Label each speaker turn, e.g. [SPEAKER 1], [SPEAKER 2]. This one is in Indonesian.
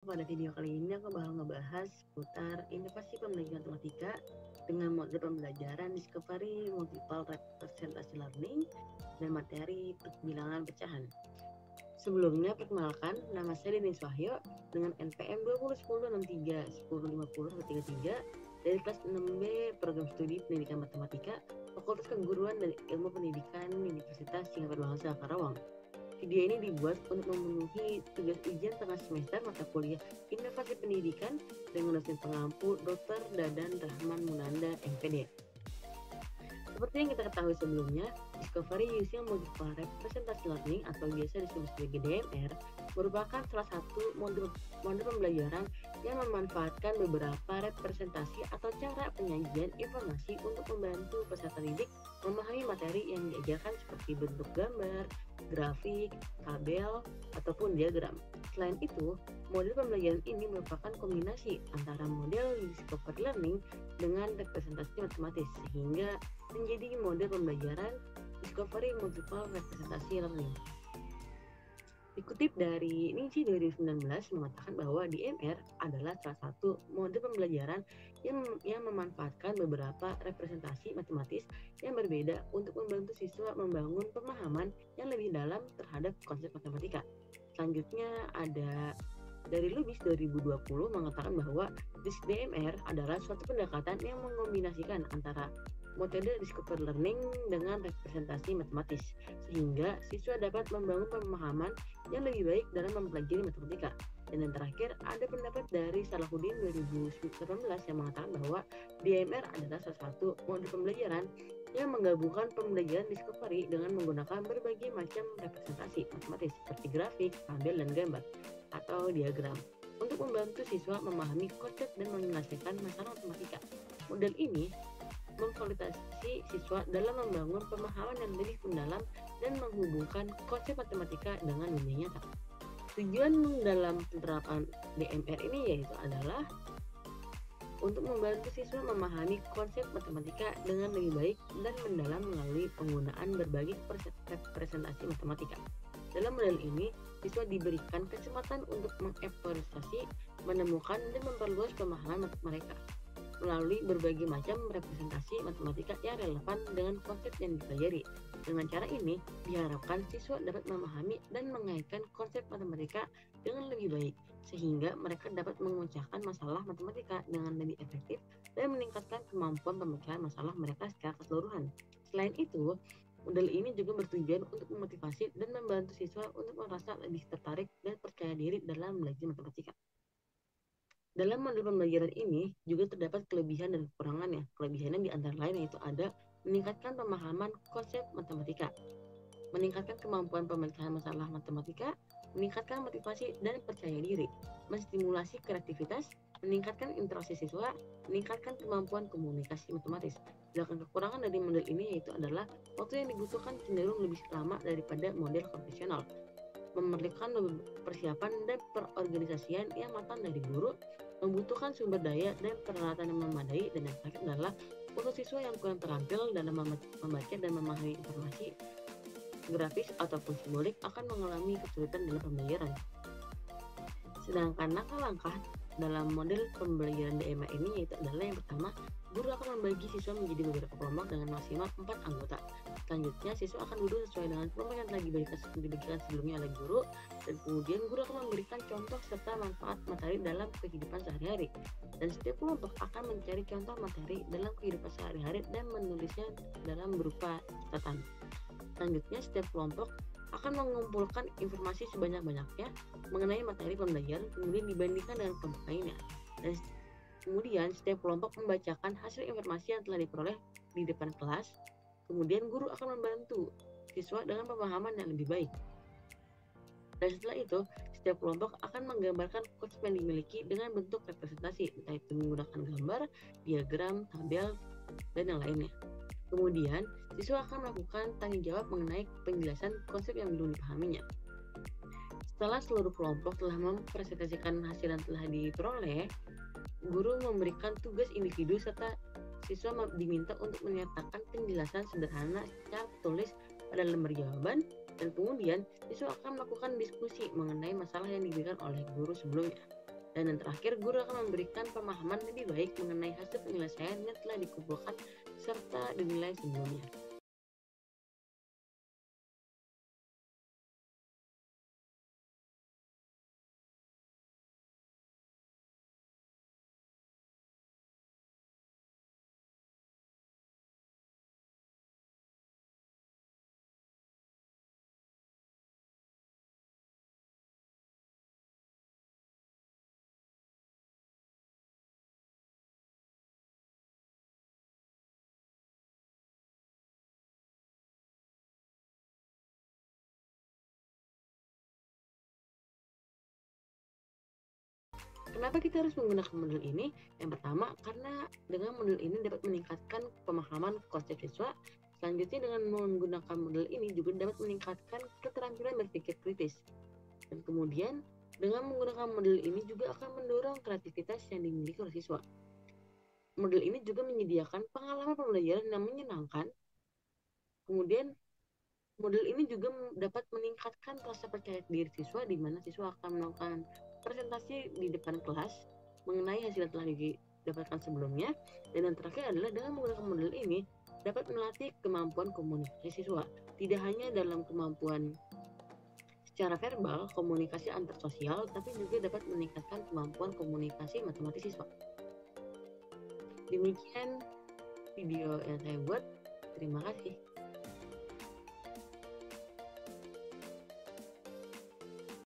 [SPEAKER 1] Pada video kali ini aku bakal ngebahas seputar inovasi pembelajaran matematika dengan model pembelajaran Discovery Multiple Representation Learning dan materi bilangan pecahan. Sebelumnya, perkenalkan, nama saya Denis Wahyo dengan NPM 201063105033 dari kelas 6B Program Studi Pendidikan Matematika Fakultas Keguruan dan Ilmu Pendidikan Universitas Singapura Bangsa Karawang. Video ini dibuat untuk memenuhi tugas ujian tengah semester mata kuliah Inovasi Pendidikan dengan dosen pengampu Dr. Dadan Rahman Munanda, MPD. Seperti yang kita ketahui sebelumnya, Discovery Using Multiple Representation Learning atau biasa disebut sebagai DMR merupakan salah satu modul pembelajaran yang memanfaatkan beberapa representasi atau cara penyajian informasi untuk membantu peserta didik memahami materi yang diajarkan seperti bentuk gambar, grafik, tabel, ataupun diagram. Selain itu, model pembelajaran ini merupakan kombinasi antara model Discovery Learning dengan representasi matematis sehingga menjadi model pembelajaran Discovery Multiple Representation Learning. Dikutip dari NICI 2019 mengatakan bahwa DMR adalah salah satu model pembelajaran yang memanfaatkan beberapa representasi matematis yang berbeda untuk membantu siswa membangun pemahaman yang lebih dalam terhadap konsep matematika. Selanjutnya ada dari Lubis 2020 mengatakan bahwa DMR adalah suatu pendekatan yang mengombinasikan antara metode Discovery Learning dengan representasi matematis, sehingga siswa dapat membangun pemahaman yang lebih baik dalam mempelajari matematika. Dan yang terakhir, ada pendapat dari Salahuddin 2018 yang mengatakan bahwa DMR adalah salah satu modul pembelajaran yang menggabungkan pembelajaran Discovery dengan menggunakan berbagai macam representasi matematis seperti grafik, tabel, dan gambar atau diagram untuk membantu siswa memahami konsep dan menyelesaikan masalah matematika. Model ini memfasilitasi siswa dalam membangun pemahaman yang lebih mendalam dan menghubungkan konsep matematika dengan dunia nyata. Tujuan dalam penerapan DMR ini yaitu adalah untuk membantu siswa memahami konsep matematika dengan lebih baik dan mendalam melalui penggunaan berbagai representasi matematika. Dalam model ini, siswa diberikan kesempatan untuk mengevaluasi, menemukan, dan memperluas pemahaman mereka melalui berbagai macam representasi matematika yang relevan dengan konsep yang dipelajari. Dengan cara ini, diharapkan siswa dapat memahami dan mengaitkan konsep matematika dengan lebih baik, sehingga mereka dapat memecahkan masalah matematika dengan lebih efektif dan meningkatkan kemampuan pemecahan masalah mereka secara keseluruhan. Selain itu, model ini juga bertujuan untuk memotivasi dan membantu siswa untuk merasa lebih tertarik dan percaya diri dalam belajar matematika. Dalam modul pembelajaran ini juga terdapat kelebihan dan kekurangannya. Kelebihannya di antara lain yaitu ada meningkatkan pemahaman konsep matematika, meningkatkan kemampuan pemecahan masalah matematika, meningkatkan motivasi dan percaya diri, menstimulasi kreativitas, meningkatkan interaksi siswa, meningkatkan kemampuan komunikasi matematis. Sedangkan kekurangan dari model ini yaitu adalah waktu yang dibutuhkan cenderung lebih lama daripada model konvensional, memerlukan persiapan dan perorganisasian yang matang dari guru, membutuhkan sumber daya dan peralatan yang memadai, dan yang terakhir adalah untuk siswa yang kurang terampil dalam membaca dan memahami informasi grafis ataupun simbolik akan mengalami kesulitan dalam pembelajaran. Sedangkan langkah-langkah dalam model pembelajaran DMR ini yaitu adalah yang pertama, guru akan membagi siswa menjadi beberapa kelompok dengan maksimal 4 anggota. Selanjutnya, siswa akan duduk sesuai dengan kelompok yang telah dibagikan sebelumnya oleh guru, dan kemudian guru akan memberikan contoh serta manfaat materi dalam kehidupan sehari-hari. Dan setiap kelompok akan mencari contoh materi dalam kehidupan sehari-hari dan menulisnya dalam berupa catatan. Selanjutnya, setiap kelompok akan mengumpulkan informasi sebanyak-banyaknya mengenai materi pembelajaran, kemudian dibandingkan dengan kelompok lainnya. Dan kemudian setiap kelompok membacakan hasil informasi yang telah diperoleh di depan kelas. Kemudian guru akan membantu siswa dengan pemahaman yang lebih baik. Dan setelah itu, setiap kelompok akan menggambarkan konsep yang dimiliki dengan bentuk representasi, entah itu menggunakan gambar, diagram, tabel, dan yang lainnya. Kemudian, siswa akan melakukan tanya jawab mengenai penjelasan konsep yang belum dipahaminya. Setelah seluruh kelompok telah mempresentasikan hasil yang telah diperoleh, guru memberikan tugas individu serta siswa diminta untuk menyertakan penjelasan sederhana secara tertulis pada lembar jawaban, dan kemudian siswa akan melakukan diskusi mengenai masalah yang diberikan oleh guru sebelumnya. Dan yang terakhir, guru akan memberikan pemahaman lebih baik mengenai hasil penyelesaian yang telah dikumpulkan serta dinilai sebelumnya. Kenapa kita harus menggunakan model ini? Yang pertama, karena dengan model ini dapat meningkatkan pemahaman konsep siswa. Selanjutnya, dengan menggunakan model ini juga dapat meningkatkan keterampilan berpikir kritis. Dan kemudian, dengan menggunakan model ini juga akan mendorong kreativitas yang dimiliki oleh siswa. Model ini juga menyediakan pengalaman pembelajaran yang menyenangkan. Kemudian, model ini juga dapat meningkatkan rasa percaya diri siswa, di mana siswa akan melakukan presentasi di depan kelas mengenai hasil yang telah didapatkan sebelumnya. Dan yang terakhir adalah dengan menggunakan model ini dapat melatih kemampuan komunikasi siswa, tidak hanya dalam kemampuan secara verbal, komunikasi antar sosial, tapi juga dapat meningkatkan kemampuan komunikasi matematis siswa. Demikian video yang saya buat. Terima kasih.